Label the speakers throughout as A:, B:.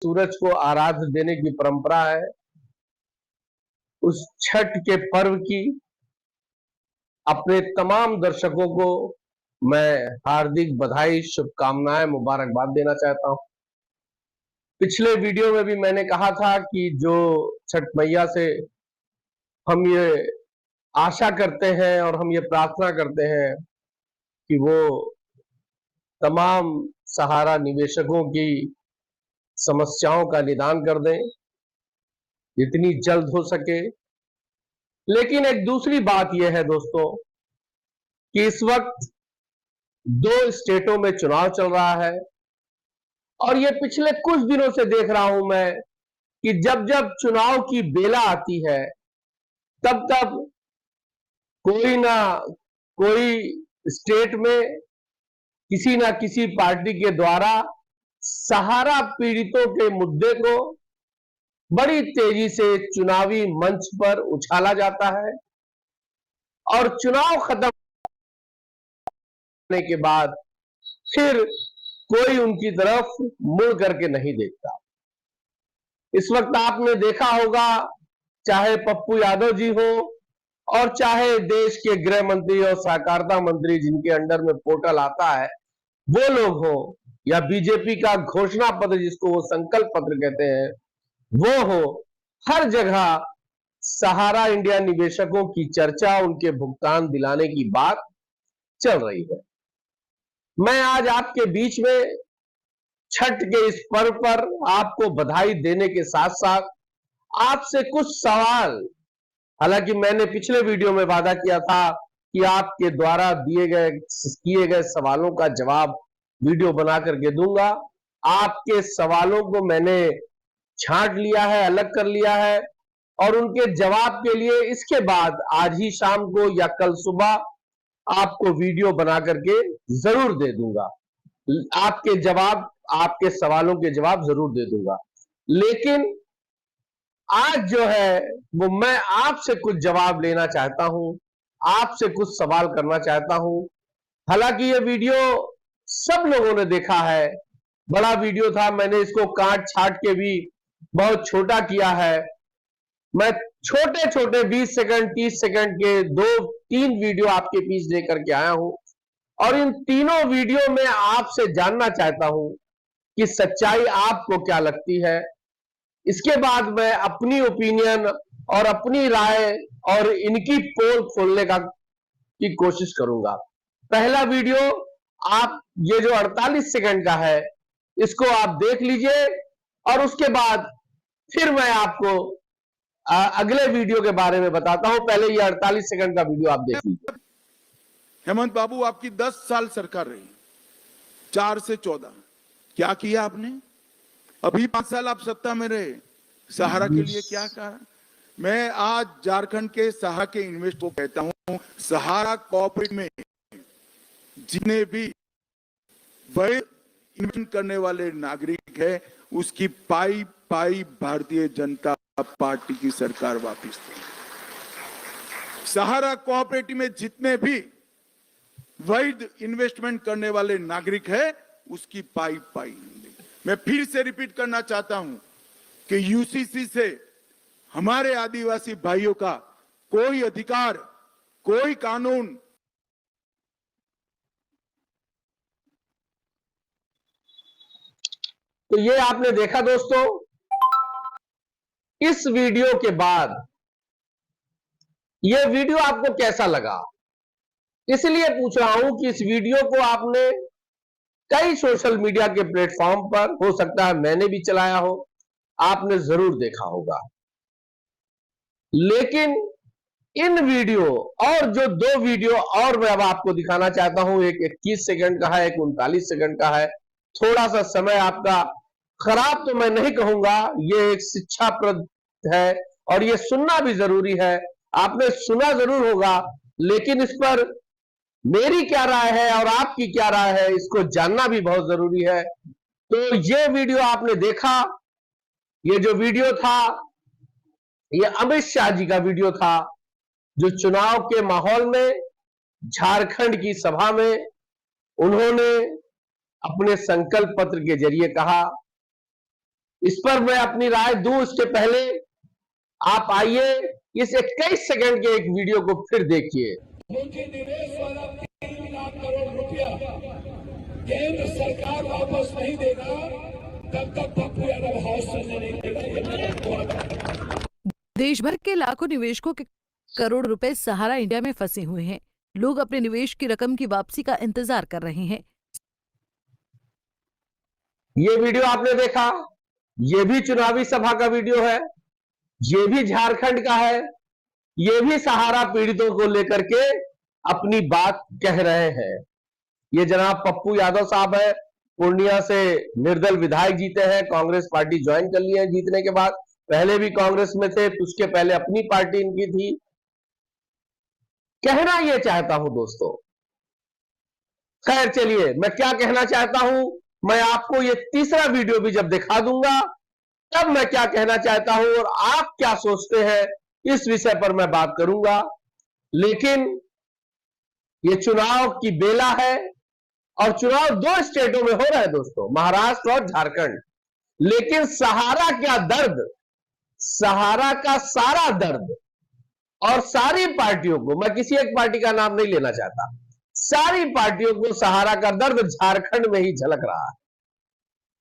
A: सूरज को आराध्य देने की परंपरा है। उस छठ के पर्व की अपने तमाम दर्शकों को मैं हार्दिक बधाई, शुभकामनाएं, मुबारकबाद देना चाहता हूं। पिछले वीडियो में भी मैंने कहा था कि जो छठ मैया से हम ये आशा करते हैं और हम ये प्रार्थना करते हैं कि वो तमाम सहारा निवेशकों की समस्याओं का निदान कर दें जितनी जल्द हो सके। लेकिन एक दूसरी बात यह है दोस्तों कि इस वक्त 2 स्टेटों में चुनाव चल रहा है और ये पिछले कुछ दिनों से देख रहा हूं मैं कि जब जब चुनाव की बेला आती है तब तब कोई ना कोई स्टेट में किसी ना किसी पार्टी के द्वारा सहारा पीड़ितों के मुद्दे को बड़ी तेजी से चुनावी मंच पर उछाला जाता है और चुनाव खत्म होने के बाद फिर कोई उनकी तरफ मुड़ करके नहीं देखता। इस वक्त आपने देखा होगा, चाहे पप्पू यादव जी हो और चाहे देश के गृह मंत्री और सहकारिता मंत्री जिनके अंडर में पोर्टल आता है वो लोग हो, या बीजेपी का घोषणा पत्र जिसको वो संकल्प पत्र कहते हैं वो हो, हर जगह सहारा इंडिया निवेशकों की चर्चा, उनके भुगतान दिलाने की बात चल रही है। मैं आज आपके बीच में छठ के इस पर्व पर आपको बधाई देने के साथ साथ आपसे कुछ सवाल, हालांकि मैंने पिछले वीडियो में वादा किया था कि आपके द्वारा किए गए सवालों का जवाब वीडियो बना करके दूंगा। आपके सवालों को मैंने छांट लिया है, अलग कर लिया है और उनके जवाब के लिए इसके बाद आज ही शाम को या कल सुबह आपको वीडियो बना करके जरूर दे दूंगा। आपके सवालों के जवाब जरूर दे दूंगा। लेकिन आज जो है वो मैं आपसे कुछ जवाब लेना चाहता हूं, आपसे कुछ सवाल करना चाहता हूं। हालांकि ये वीडियो सब लोगों ने देखा है, बड़ा वीडियो था, मैंने इसको काट छाट के भी बहुत छोटा किया है। मैं छोटे छोटे 20 सेकंड 30 सेकंड के 2-3 वीडियो आपके बीच लेकर के आया हूं और इन तीनों वीडियो में आपसे जानना चाहता हूं कि सच्चाई आपको क्या लगती है। इसके बाद मैं अपनी ओपिनियन और अपनी राय और इनकी पोल खोलने की कोशिश करूंगा। पहला वीडियो आप ये जो 48 सेकंड का है इसको आप देख लीजिए और उसके बाद फिर मैं आपको अगले वीडियो के बारे में बताता हूं। पहले ये 48 सेकंड का वीडियो आप देख लीजिए।
B: हेमंत बाबू, आपकी 10 साल सरकार रही, 4 से 14, क्या किया आपने? अभी 5 साल आप सत्ता में रहे, सहारा के लिए क्या कहा? मैं आज झारखंड के सहारा के इन्वेस्ट को कहता हूं, सहारा कॉर्पोरेट में जितने भी बड़े इन्वेस्ट करने वाले नागरिक है उसकी पाई पाई भारतीय जनता पार्टी की सरकार वापिस दे। सहारा कोऑपरेटिव में जितने भी वैध इन्वेस्टमेंट करने वाले नागरिक है उसकी पाई पाई। मैं फिर से रिपीट करना चाहता हूं कि यूसीसी से हमारे आदिवासी भाइयों का कोई अधिकार, कोई कानून
A: तो ये आपने देखा दोस्तों। इस वीडियो के बाद यह वीडियो आपको कैसा लगा, इसलिए पूछ रहा हूं कि इस वीडियो को आपने कई सोशल मीडिया के प्लेटफॉर्म पर, हो सकता है मैंने भी चलाया हो, आपने जरूर देखा होगा। लेकिन इन वीडियो और जो 2 वीडियो और मैं अब आपको दिखाना चाहता हूं, एक 21 सेकंड का है, एक 39 सेकंड का है। थोड़ा सा समय आपका खराब तो मैं नहीं कहूंगा, ये एक शिक्षाप्रद है और ये सुनना भी जरूरी है। आपने सुना जरूर होगा, लेकिन इस पर मेरी क्या राय है और आपकी क्या राय है इसको जानना भी बहुत जरूरी है। तो ये वीडियो आपने देखा, ये जो वीडियो था ये अमित शाह जी का वीडियो था, जो चुनाव के माहौल में झारखंड की सभा में उन्होंने अपने संकल्प पत्र के जरिए कहा। इस पर मैं अपनी राय दूं उसके पहले आप आइए इस 21 सेकंड के एक वीडियो को फिर देखिए।
C: मुझे निवेश वाला 3 लाख करोड़ रुपया केंद्र सरकार वापस नहीं देगा तब तक पप्पू यादव हाउस चलने नहीं देगा।
D: देश भर के लाखों निवेशकों के करोड़ रुपए सहारा इंडिया में फंसे हुए हैं। लोग अपने निवेश की रकम की वापसी का इंतजार कर रहे हैं।
A: ये वीडियो आपने देखा, ये भी चुनावी सभा का वीडियो है, ये भी झारखंड का है, ये भी सहारा पीड़ितों को लेकर के अपनी बात कह रहे हैं। ये जनाब पप्पू यादव साहब है, पूर्णिया से निर्दल विधायक जीते हैं, कांग्रेस पार्टी ज्वाइन कर ली है जीतने के बाद। पहले भी कांग्रेस में थे, उसके पहले अपनी पार्टी इनकी थी। कहना यह चाहता हूं दोस्तों, खैर चलिए मैं क्या कहना चाहता हूं मैं आपको ये तीसरा वीडियो भी जब दिखा दूंगा तब मैं क्या कहना चाहता हूं और आप क्या सोचते हैं इस विषय पर मैं बात करूंगा। लेकिन ये चुनाव की बेला है और चुनाव 2 स्टेटों में हो रहा है दोस्तों, महाराष्ट्र और झारखंड। लेकिन सहारा क्या दर्द, सहारा का सारा दर्द और सारी पार्टियों को, मैं किसी एक पार्टी का नाम नहीं लेना चाहता, सारी पार्टियों को सहारा का दर्द झारखंड में ही झलक रहा है।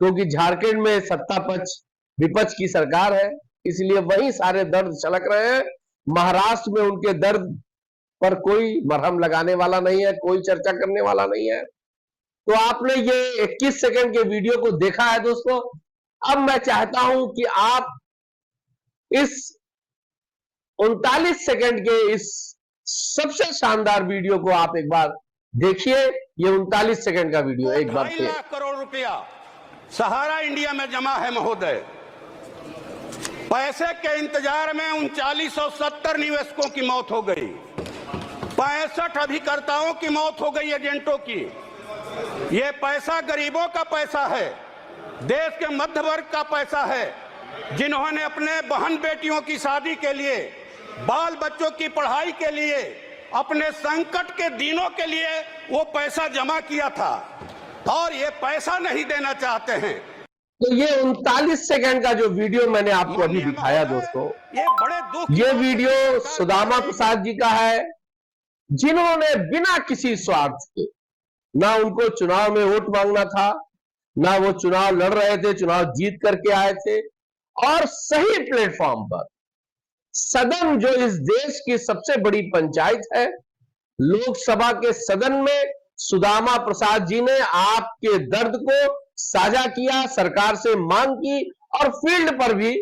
A: क्योंकि झारखंड में सत्ता पक्ष विपक्ष की सरकार है, इसलिए वही सारे दर्द झलक रहे हैं। महाराष्ट्र में उनके दर्द पर कोई मरहम लगाने वाला नहीं है, कोई चर्चा करने वाला नहीं है। तो आपने ये 21 सेकंड के वीडियो को देखा है दोस्तों। अब मैं चाहता हूं कि आप इस 39 सेकंड के इस सबसे शानदार वीडियो को आप एक बार देखिए। ये 39 सेकंड का वीडियो एक बार
E: 2.5 लाख करोड़ रुपया सहारा इंडिया में जमा है महोदय। पैसे के इंतजार में 3970 निवेशकों की मौत हो गई, 65 अभिकर्ताओं की मौत हो गई, एजेंटों की। ये पैसा गरीबों का पैसा है, देश के मध्य वर्ग का पैसा है, जिन्होंने अपने बहन बेटियों की शादी के लिए, बाल बच्चों की पढ़ाई के लिए, अपने संकट के दिनों के लिए वो पैसा जमा किया था और ये पैसा नहीं देना चाहते हैं।
A: तो ये 39 सेकंड का जो वीडियो मैंने आपको अभी दिखाया दोस्तों,
E: ये बड़े दुख,
A: ये वीडियो सुदामा प्रसाद जी का है, जिन्होंने बिना किसी स्वार्थ के, ना उनको चुनाव में वोट मांगना था, ना वो चुनाव लड़ रहे थे, चुनाव जीत करके आए थे, और सही प्लेटफॉर्म पर सदन, जो इस देश की सबसे बड़ी पंचायत है, लोकसभा के सदन में सुदामा प्रसाद जी ने आपके दर्द को साझा किया, सरकार से मांग की, और फील्ड पर भी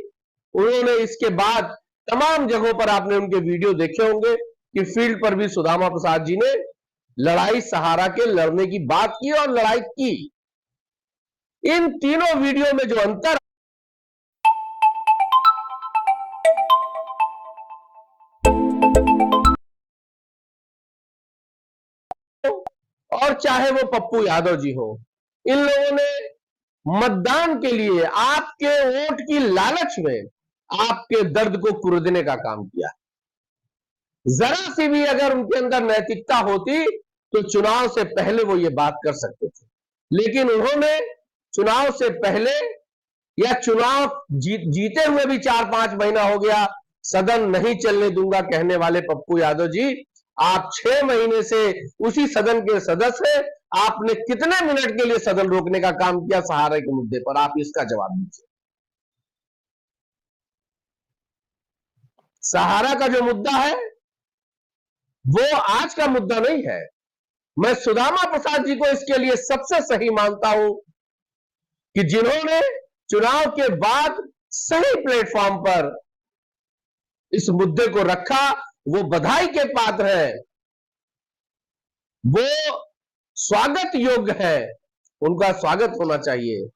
A: उन्होंने इसके बाद तमाम जगहों पर आपने उनके वीडियो देखे होंगे कि फील्ड पर भी सुदामा प्रसाद जी ने लड़ाई सहारा के लड़ने की बात की और लड़ाई की। इन तीनों वीडियो में जो अंतर, और चाहे वो पप्पू यादव जी हो, इन लोगों ने मतदान के लिए आपके वोट की लालच में आपके दर्द को कुरेदने का काम किया। जरा सी भी अगर उनके अंदर नैतिकता होती तो चुनाव से पहले वो ये बात कर सकते थे, लेकिन उन्होंने चुनाव से पहले, या चुनाव जीते हुए भी 4-5 महीना हो गया, सदन नहीं चलने दूंगा कहने वाले पप्पू यादव जी, आप 6 महीने से उसी सदन के सदस्य हैं। आपने कितने मिनट के लिए सदन रोकने का काम किया सहारा के मुद्दे पर, आप इसका जवाब दीजिए। सहारा का जो मुद्दा है वो आज का मुद्दा नहीं है। मैं सुदामा प्रसाद जी को इसके लिए सबसे सही मानता हूं कि जिन्होंने चुनाव के बाद सही प्लेटफॉर्म पर इस मुद्दे को रखा, वो बधाई के पात्र है, वो स्वागत योग्य है, उनका स्वागत होना चाहिए।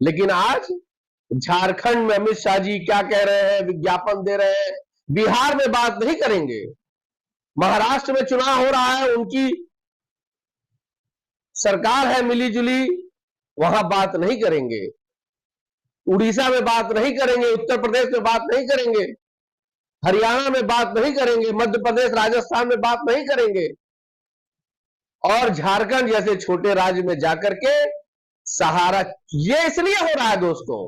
A: लेकिन आज झारखंड में अमित शाह जी क्या कह रहे हैं, विज्ञापन दे रहे हैं, बिहार में बात नहीं करेंगे, महाराष्ट्र में चुनाव हो रहा है, उनकी सरकार है मिली जुली, वहां बात नहीं करेंगे, उड़ीसा में बात नहीं करेंगे, उत्तर प्रदेश में बात नहीं करेंगे, हरियाणा में बात नहीं करेंगे, मध्य प्रदेश राजस्थान में बात नहीं करेंगे, और झारखंड जैसे छोटे राज्य में जाकर के सहारा, ये इसलिए हो रहा है दोस्तों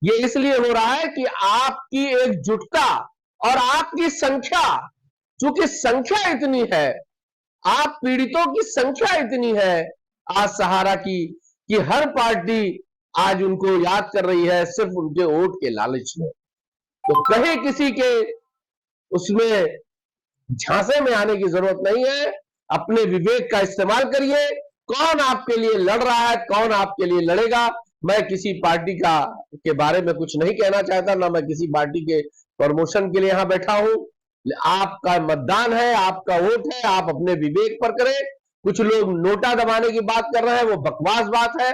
A: ये इसलिए हो रहा है कि आपकी एकजुटता और आपकी संख्या, चूंकि संख्या इतनी है, आप पीड़ितों की संख्या इतनी है आज सहारा की, कि हर पार्टी आज उनको याद कर रही है सिर्फ उनके वोट के लालच में। तो कहीं किसी के उसमें झांसे में आने की जरूरत नहीं है। अपने विवेक का इस्तेमाल करिए। कौन आपके लिए लड़ रहा है, कौन आपके लिए लड़ेगा। मैं किसी पार्टी का के बारे में कुछ नहीं कहना चाहता, ना मैं किसी पार्टी के प्रमोशन के लिए यहां बैठा हूं। आपका मतदान है, आपका वोट है, आप अपने विवेक पर करें। कुछ लोग नोटा दबाने की बात कर रहे हैं, वो बकवास बात है।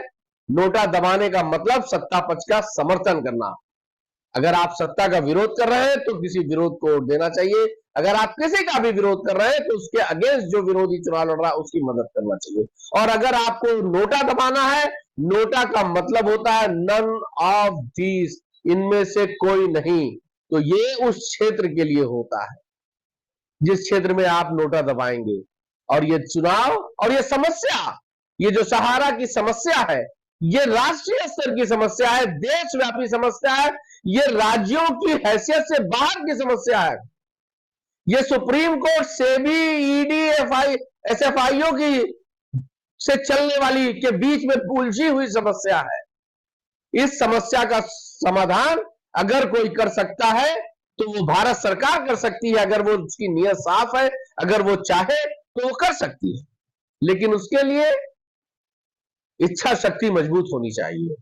A: नोटा दबाने का मतलब सत्ता पक्ष का समर्थन करना। अगर आप सत्ता का विरोध कर रहे हैं तो किसी विरोध को वोट देना चाहिए। अगर आप किसी का भी विरोध कर रहे हैं तो उसके अगेंस्ट जो विरोधी चुनाव लड़ रहा है उसकी मदद करना चाहिए। और अगर आपको नोटा दबाना है, नोटा का मतलब होता है नन ऑफ दीज, इनमें से कोई नहीं। तो ये उस क्षेत्र के लिए होता है जिस क्षेत्र में आप नोटा दबाएंगे। और ये चुनाव और ये समस्या, ये जो सहारा की समस्या है, ये राष्ट्रीय स्तर की समस्या है, देशव्यापी समस्या है, ये राज्यों की हैसियत से बाहर की समस्या है। ये supreme court, SEBI, ED, SFIO की से चलने वाली के बीच में उलझी हुई समस्या है। इस समस्या का समाधान अगर कोई कर सकता है तो वो भारत सरकार कर सकती है। अगर वो उसकी नीयत साफ है, अगर वो चाहे तो वो कर सकती है, लेकिन उसके लिए इच्छा शक्ति मजबूत होनी चाहिए।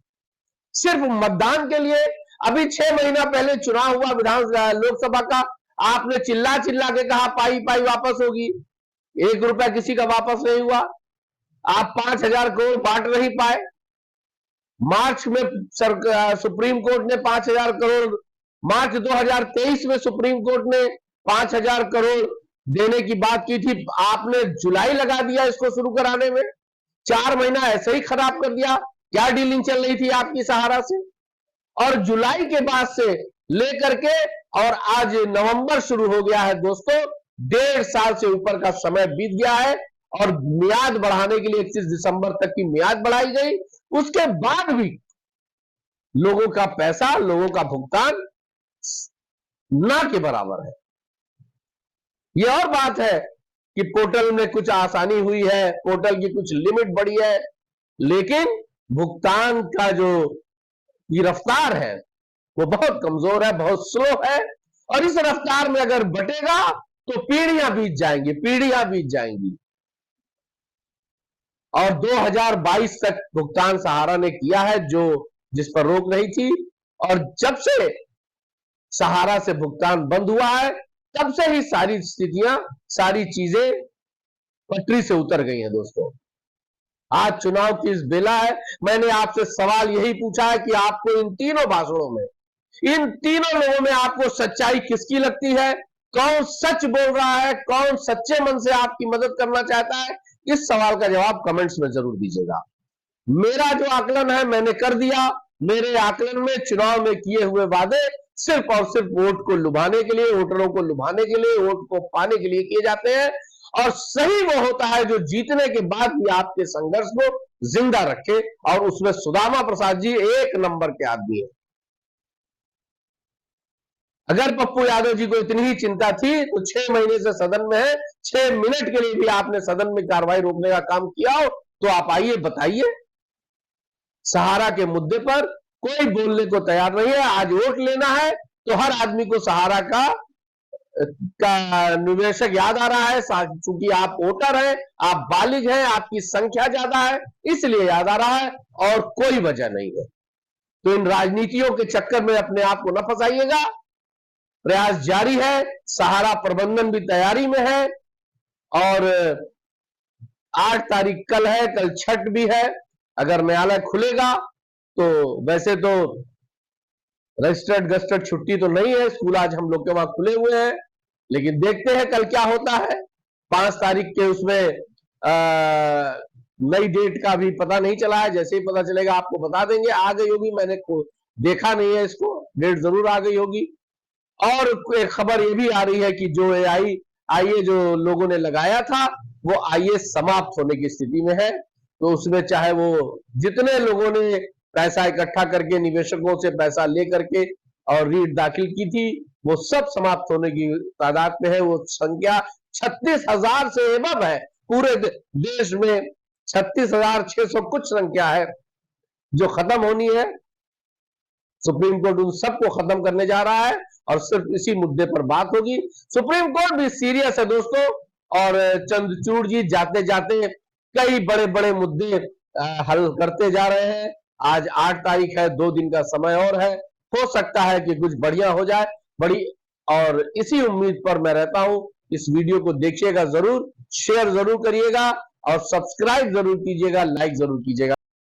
A: सिर्फ मतदान के लिए अभी 6 महीना पहले चुनाव हुआ विधानसभा लोकसभा का, आपने चिल्ला चिल्ला के कहा पाई पाई वापस होगी, 1 रुपया किसी का वापस नहीं हुआ। आप 5,000 करोड़ बांट नहीं पाए। मार्च में सुप्रीम कोर्ट ने 5,000 करोड़, मार्च 2023 में सुप्रीम कोर्ट ने 5,000 करोड़ देने की बात की थी। आपने जुलाई लगा दिया इसको शुरू कराने में, 4 महीना ऐसे ही खराब कर दिया। क्या डीलिंग चल रही थी आपकी सहारा से? और जुलाई के बाद से लेकर के और आज नवंबर शुरू हो गया है दोस्तों, 1.5 साल से ऊपर का समय बीत गया है। और मियाद बढ़ाने के लिए 31 दिसंबर तक की मियाद बढ़ाई गई। उसके बाद भी लोगों का पैसा, लोगों का भुगतान ना के बराबर है। यह और बात है कि पोर्टल में कुछ आसानी हुई है, पोर्टल की कुछ लिमिट बढ़ी है, लेकिन भुगतान का जो ये रफ्तार है वो बहुत कमजोर है, बहुत स्लो है। और इस रफ्तार में अगर बटेगा तो पीढ़ियां बीत जाएंगी, पीढ़ियां बीत जाएंगी। और 2022 तक भुगतान सहारा ने किया है, जो जिस पर रोक नहीं थी। और जब से सहारा से भुगतान बंद हुआ है तब से ही सारी स्थितियां, सारी चीजें पटरी से उतर गई हैं दोस्तों। आज चुनाव की इस बेला है। मैंने आपसे सवाल यही पूछा है कि आपको इन तीनों भाषणों में, इन तीनों लोगों में आपको सच्चाई किसकी लगती है? कौन सच बोल रहा है? कौन सच्चे मन से आपकी मदद करना चाहता है? इस सवाल का जवाब कमेंट्स में जरूर दीजिएगा। मेरा जो आकलन है मैंने कर दिया। मेरे आकलन में चुनाव में किए हुए वादे सिर्फ और सिर्फ वोट को लुभाने के लिए, वोटरों को लुभाने के लिए, वोट को पाने के लिए किए जाते हैं। और सही वो होता है जो जीतने के बाद भी आपके संघर्ष को जिंदा रखे। और उसमें सुदामा प्रसाद जी 1 नंबर के आदमी है। अगर पप्पू यादव जी को इतनी ही चिंता थी तो 6 महीने से सदन में है, 6 मिनट के लिए भी आपने सदन में कार्रवाई रोकने का काम किया हो तो आप आइए, बताइए। सहारा के मुद्दे पर कोई बोलने को तैयार नहीं है। आज वोट लेना है तो हर आदमी को सहारा का निवेशक याद आ रहा है। चूंकि आप वोटर हैं, आप बालिग हैं, आपकी संख्या ज्यादा है, इसलिए याद आ रहा है, और कोई वजह नहीं है। तो इन राजनीतियों के चक्कर में अपने आप को न फंसाइएगा। प्रयास जारी है, सहारा प्रबंधन भी तैयारी में है। और 8 तारीख कल है, कल छठ भी है। अगर न्यायालय खुलेगा तो वैसे तो रजिस्टर्ड गस्टर्ड छुट्टी तो नहीं है, स्कूल आज हम लोग के वहां खुले हुए हैं, लेकिन देखते हैं कल क्या होता है। 5 तारीख के उसमें नई डेट का भी पता नहीं चला है। जैसे ही पता चलेगा आपको बता देंगे। आ गई होगी, मैंने देखा नहीं है इसको, डेट जरूर आ गई होगी। और एक खबर ये भी आ रही है कि जो आईए जो लोगों ने लगाया था वो आईए समाप्त होने की स्थिति में है। तो उसमें चाहे वो जितने लोगों ने पैसा इकट्ठा करके निवेशकों से पैसा ले करके और रीट दाखिल की थी, वो सब समाप्त होने की तादाद में है। वो संख्या 36,000 से एबव है। पूरे देश में 36,600 कुछ संख्या है जो खत्म होनी है। सुप्रीम कोर्ट उन सबको खत्म करने जा रहा है और सिर्फ इसी मुद्दे पर बात होगी। सुप्रीम कोर्ट भी सीरियस है दोस्तों, और चंद्रचूड़ जी जाते जाते कई बड़े बड़े मुद्दे हल करते जा रहे हैं। आज 8 तारीख है, 2 दिन का समय और है, हो सकता है कि कुछ बढ़िया हो जाए बड़ी, और इसी उम्मीद पर मैं रहता हूं। इस वीडियो को देखिएगा जरूर, शेयर जरूर करिएगा और सब्सक्राइब जरूर कीजिएगा, लाइक जरूर कीजिएगा।